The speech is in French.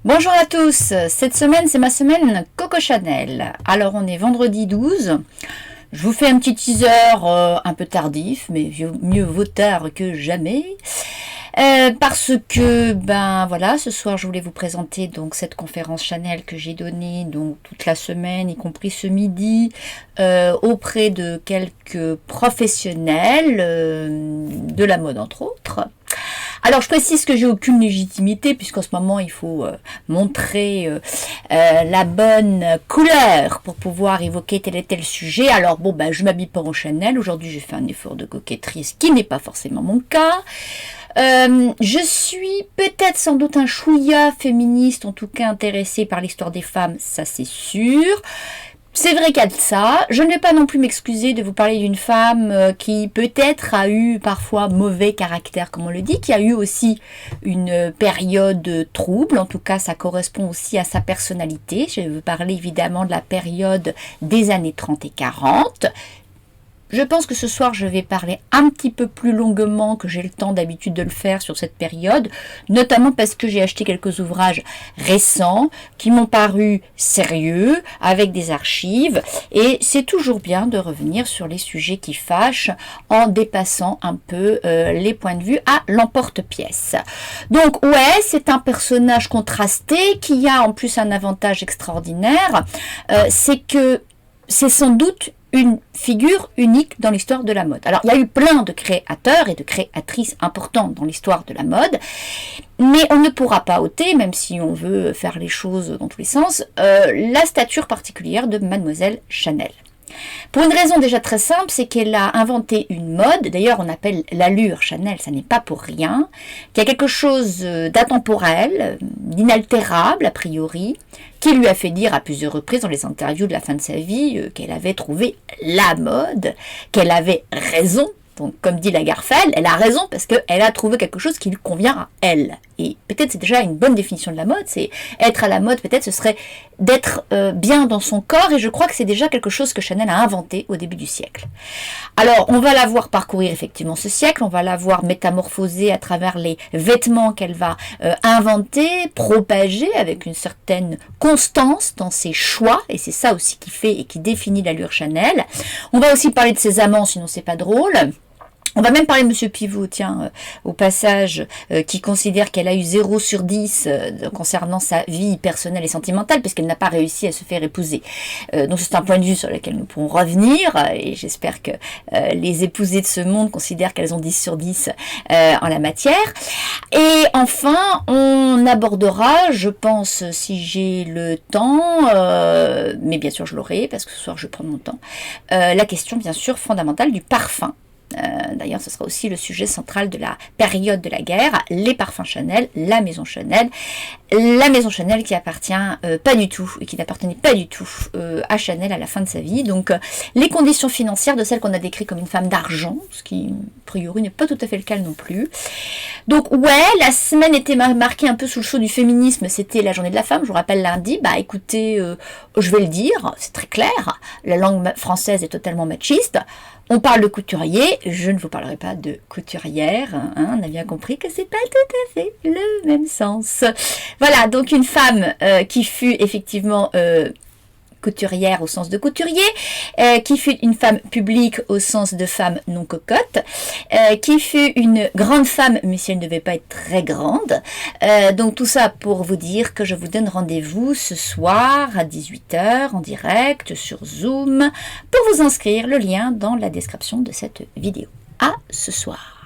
Bonjour à tous, cette semaine c'est ma semaine Coco Chanel. Alors on est vendredi 12, je vous fais un petit teaser un peu tardif, mais mieux vaut tard que jamais. Parce que ben voilà, ce soir je voulais vous présenter donc cette conférence Chanel que j'ai donnée donc toute la semaine, y compris ce midi, auprès de quelques professionnels de la mode entre autres. Alors je précise que j'ai aucune légitimité puisqu'en ce moment il faut montrer la bonne couleur pour pouvoir évoquer tel et tel sujet. Alors bon ben je m'habille pas en Chanel, aujourd'hui j'ai fait un effort de coquetterie, ce qui n'est pas forcément mon cas. Je suis peut-être sans doute un chouïa féministe, en tout cas intéressée par l'histoire des femmes, ça c'est sûr. C'est vrai qu'il y a de ça. Je ne vais pas non plus m'excuser de vous parler d'une femme qui peut-être a eu parfois mauvais caractère, comme on le dit, qui a eu aussi une période trouble. En tout cas, ça correspond aussi à sa personnalité. Je vais vous parler évidemment de la période des années 30 et 40. Je pense que ce soir, je vais parler un petit peu plus longuement que j'ai le temps d'habitude de le faire sur cette période, notamment parce que j'ai acheté quelques ouvrages récents qui m'ont paru sérieux, avec des archives, et c'est toujours bien de revenir sur les sujets qui fâchent en dépassant un peu les points de vue à l'emporte-pièce. Donc ouais, c'est un personnage contrasté qui a en plus un avantage extraordinaire, c'est que c'est sans doute une figure unique dans l'histoire de la mode. Alors, il y a eu plein de créateurs et de créatrices importants dans l'histoire de la mode, mais on ne pourra pas ôter, même si on veut faire les choses dans tous les sens, la stature particulière de Mademoiselle Chanel. Pour une raison déjà très simple, c'est qu'elle a inventé une mode, d'ailleurs on appelle l'allure Chanel, ça n'est pas pour rien, qui a quelque chose d'intemporel, d'inaltérable a priori, qui lui a fait dire à plusieurs reprises dans les interviews de la fin de sa vie qu'elle avait trouvé la mode, qu'elle avait raison. Donc, comme dit Lagarfeld, elle a raison parce qu'elle a trouvé quelque chose qui lui convient à elle. Et peut-être c'est déjà une bonne définition de la mode, c'est être à la mode, peut-être ce serait d'être bien dans son corps, et je crois que c'est déjà quelque chose que Chanel a inventé au début du siècle. Alors, on va la voir parcourir effectivement ce siècle, on va la voir métamorphoser à travers les vêtements qu'elle va inventer, propager avec une certaine constance dans ses choix, et c'est ça aussi qui fait et qui définit l'allure Chanel. On va aussi parler de ses amants, sinon c'est pas drôle. On va même parler de Monsieur Pivot, tiens, au passage, qui considère qu'elle a eu 0 sur 10 concernant sa vie personnelle et sentimentale, puisqu'elle n'a pas réussi à se faire épouser. Donc c'est un point de vue sur lequel nous pourrons revenir, et j'espère que les épousées de ce monde considèrent qu'elles ont 10 sur 10 en la matière. Et enfin, on abordera, je pense, si j'ai le temps, mais bien sûr je l'aurai, parce que ce soir je prends mon temps, la question bien sûr fondamentale du parfum. D'ailleurs, ce sera aussi le sujet central de la période de la guerre, les parfums Chanel, la maison Chanel qui appartient pas du tout, et qui n'appartenait pas du tout à Chanel à la fin de sa vie. Donc, les conditions financières de celle qu'on a décrite comme une femme d'argent, ce qui, a priori, n'est pas tout à fait le cas non plus. Donc, ouais, la semaine était marquée un peu sous le sceau du féminisme, c'était la journée de la femme, je vous rappelle lundi, bah écoutez, je vais le dire, c'est très clair, la langue française est totalement machiste. On parle de couturier, je ne vous parlerai pas de couturière, hein, on a bien compris que c'est pas tout à fait le même sens. Voilà, donc une femme qui fut effectivement couturière au sens de couturier, qui fut une femme publique au sens de femme non cocotte, qui fut une grande femme, mais si elle ne devait pas être très grande. Donc tout ça pour vous dire que je vous donne rendez-vous ce soir à 18h en direct sur Zoom pour vous inscrire, le lien dans la description de cette vidéo. À ce soir.